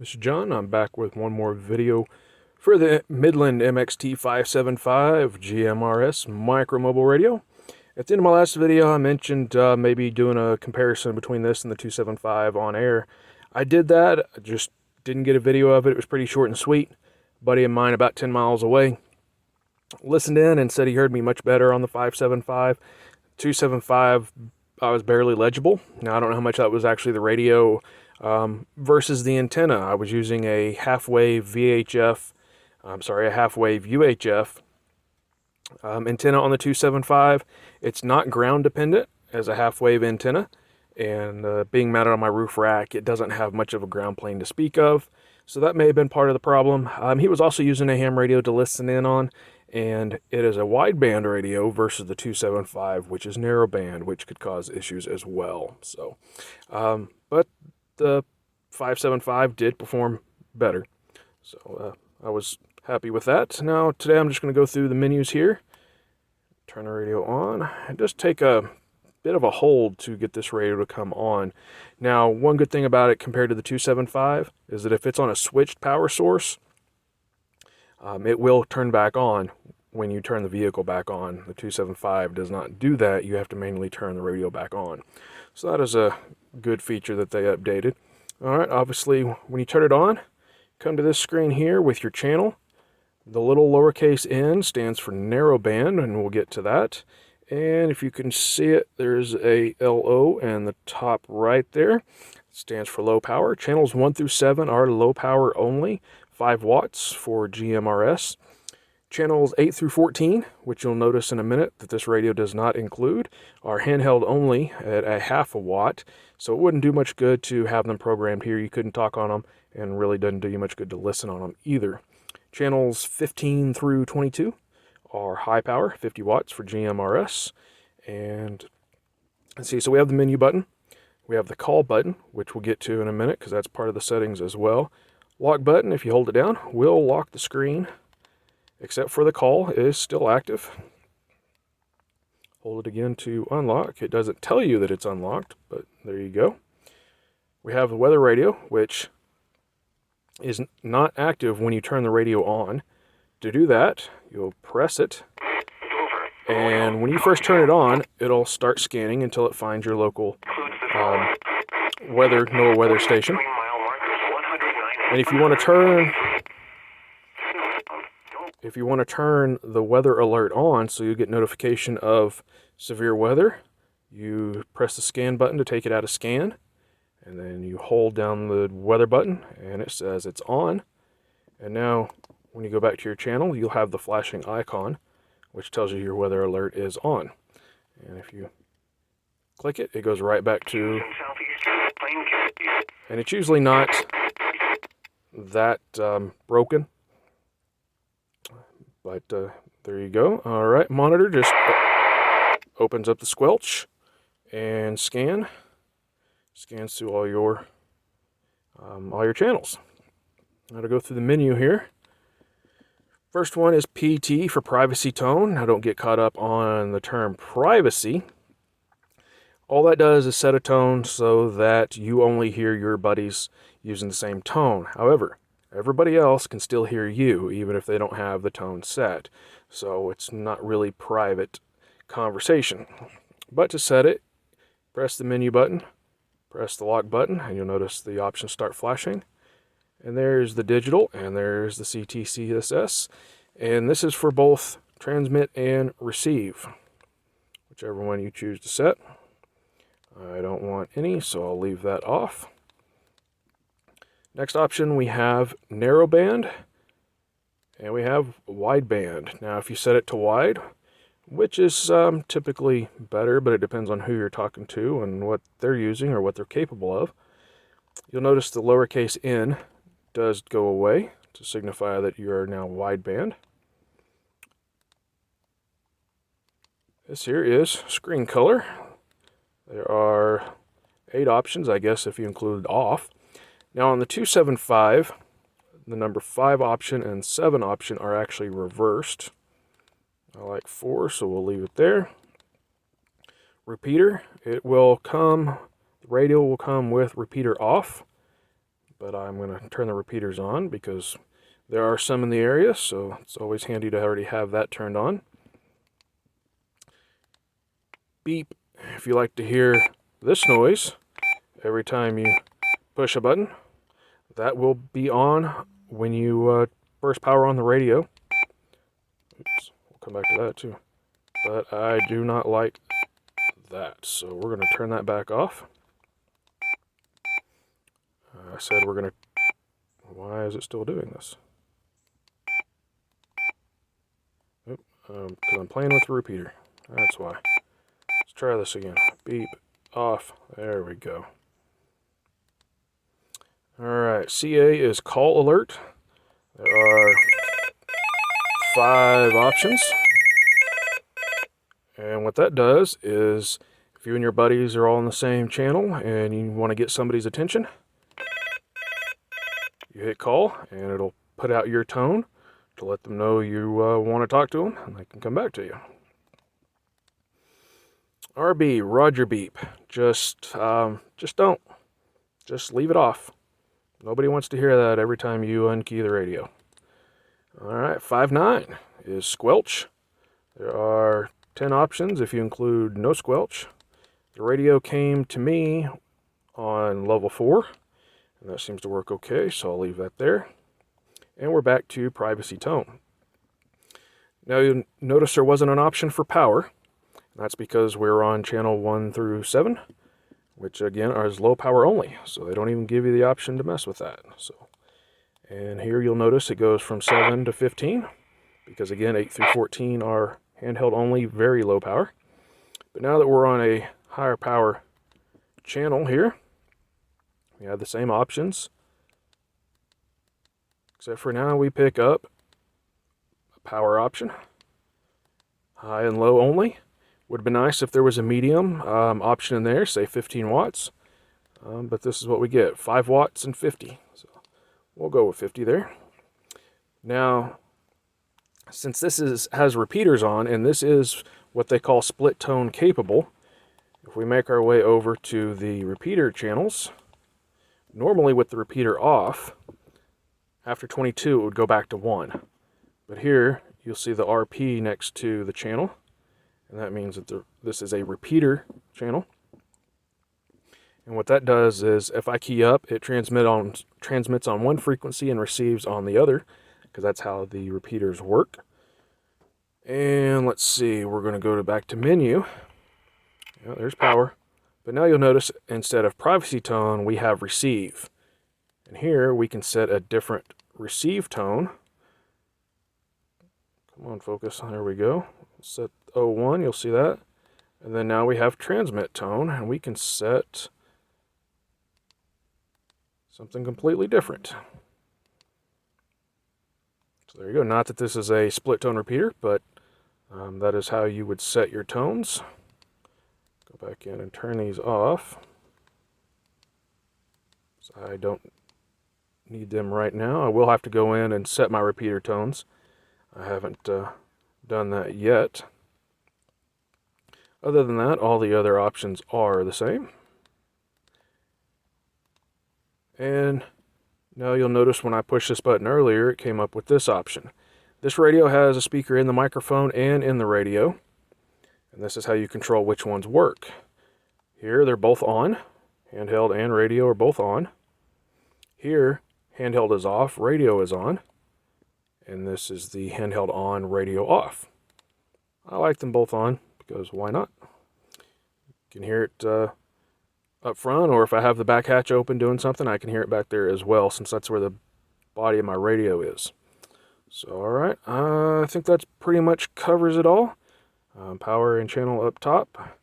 This is John. I'm back with one more video for the Midland MXT575 GMRS micro mobile radio. At the end of my last video, I mentioned maybe doing a comparison between this and the 275 on air. I did that. I just didn't get a video of it. It was pretty short and sweet. A buddy of mine about 10 miles away listened in and said he heard me much better on the 575. 275, I was barely legible. Now, I don't know how much that was actually the radio versus the antenna. I was using a half-wave VHF, a half-wave UHF antenna on the 275. It's not ground dependent as a half-wave antenna, and being mounted on my roof rack, it doesn't have much of a ground plane to speak of, so that may have been part of the problem. He was also using a ham radio to listen in on, and it is a wideband radio versus the 275, which is narrowband, which could cause issues as well. So, but the 575 did perform better, so I was happy with that. Now today I'm just going to go through the menus here, turn the radio on, and just take a bit of a hold to get this radio to come on. Now, one good thing about it compared to the 275 is that if it's on a switched power source, it will turn back on when you turn the vehicle back on. The 275 does not do that. You have to manually turn the radio back on. So that is a good feature that they updated. Alright, obviously when you turn it on, come to this screen here with your channel. The little lowercase n stands for narrowband, and we'll get to that. And if you can see it, there's a LO in the top right there. It stands for low power. Channels 1 through 7 are low power only, 5 watts for GMRS. Channels 8 through 14, which you'll notice in a minute that this radio does not include, are handheld only at a half a watt. So it wouldn't do much good to have them programmed here. You couldn't talk on them, and really doesn't do you much good to listen on them either. Channels 15 through 22 are high power, 50 watts for GMRS. And let's see, so we have the menu button. We have the call button, which we'll get to in a minute because that's part of the settings as well. Lock button, if you hold it down, will lock the screen, except for the call is still active. Hold it again to unlock. It doesn't tell you that it's unlocked, but there you go. We have the weather radio, which is not active when you turn the radio on. To do that, you'll press it, and when you first turn it on, it'll start scanning until it finds your local NOAA weather station. And if you want to turn the weather alert on so you get notification of severe weather, you press the scan button to take it out of scan, and then you hold down the weather button and it says it's on. And now when you go back to your channel, you'll have the flashing icon which tells you your weather alert is on. And if you click it, it goes right back to, and it's usually not that broken, but there you go. All right, monitor just opens up the Squelch and scans through all your channels. Now to go through the menu here. First one is PT for privacy tone. Now don't get caught up on the term privacy. All that does is set a tone so that you only hear your buddies using the same tone. However, everybody else can still hear you, even if they don't have the tone set. So it's not really private conversation. But to set it, press the menu button, press the lock button, and you'll notice the options start flashing. And there's the digital, and there's the CTCSS. And this is for both transmit and receive, whichever one you choose to set. I don't want any, so I'll leave that off. Next option, we have narrowband, and we have wideband. Now, if you set it to wide, which is typically better, but it depends on who you're talking to and what they're using or what they're capable of, you'll notice the lowercase n does go away to signify that you are now wideband. This here is screen color. There are 8 options, I guess, if you include off. Now on the 275, the number 5 option and 7 option are actually reversed. I like 4, so we'll leave it there. Repeater, the radio will come with repeater off, but I'm going to turn the repeaters on because there are some in the area, so it's always handy to already have that turned on. Beep, if you like to hear this noise every time you push a button, that will be on when you first power on the radio. Oops, we'll come back to that too. But I do not like that, so we're going to turn that back off. I said we're going to... Why is it still doing this? Because I'm playing with the repeater. That's why. Let's try this again. Beep, off. There we go. Alright, CA is call alert. There are 5 options. And what that does is, if you and your buddies are all on the same channel and you want to get somebody's attention, you hit call and it'll put out your tone to let them know you want to talk to them and they can come back to you. RB, Roger beep. Just don't. Just leave it off. Nobody wants to hear that every time you unkey the radio. Alright, 5.9 is Squelch. There are 10 options if you include no squelch. The radio came to me on level 4, and that seems to work okay, so I'll leave that there. And we're back to privacy tone. Now you'll notice there wasn't an option for power. That's because we're on channel 1 through 7, which again is low power only, so they don't even give you the option to mess with that. And here you'll notice it goes from 7 to 15, because again 8 through 14 are handheld only, very low power. But now that we're on a higher power channel here, we have the same options, except for now we pick up a power option, high and low only. Would have been nice if there was a medium option in there, say 15 watts, but this is what we get, 5 watts and 50, so we'll go with 50 there. Now, since this has repeaters on, and this is what they call split tone capable, if we make our way over to the repeater channels, normally with the repeater off, after 22 it would go back to 1. But here you'll see the RP next to the channel, and that means that this is a repeater channel. And what that does is if I key up, it transmits on one frequency and receives on the other, because that's how the repeaters work. And let's see, we're going to go back to menu. Yeah, there's power. But now you'll notice instead of privacy tone, we have receive. And here we can set a different receive tone. Come on, focus. There we go. Set 01, you'll see that. And then now we have transmit tone, and we can set something completely different. So there you go. Not that this is a split tone repeater, but that is how you would set your tones. Go back in and turn these off. So I don't need them right now. I will have to go in and set my repeater tones. I haven't done that yet. Other than that, all the other options are the same. And now you'll notice when I pushed this button earlier, it came up with this option. This radio has a speaker in the microphone and in the radio. And this is how you control which ones work. Here, they're both on. Handheld and radio are both on. Here, handheld is off, radio is on. And this is the handheld on, radio off. I like them both on, because why not? You can hear it up front, or if I have the back hatch open doing something, I can hear it back there as well, since that's where the body of my radio is. So, alright, I think that's pretty much covers it all. Power and channel up top.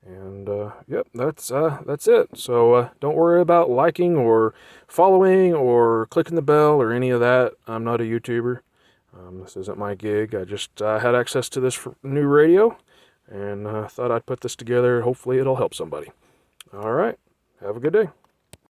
And, yep, that's it. So, don't worry about liking or following or clicking the bell or any of that. I'm not a YouTuber. This isn't my gig. I just had access to this new radio and thought I'd put this together. Hopefully it'll help somebody. All right. Have a good day.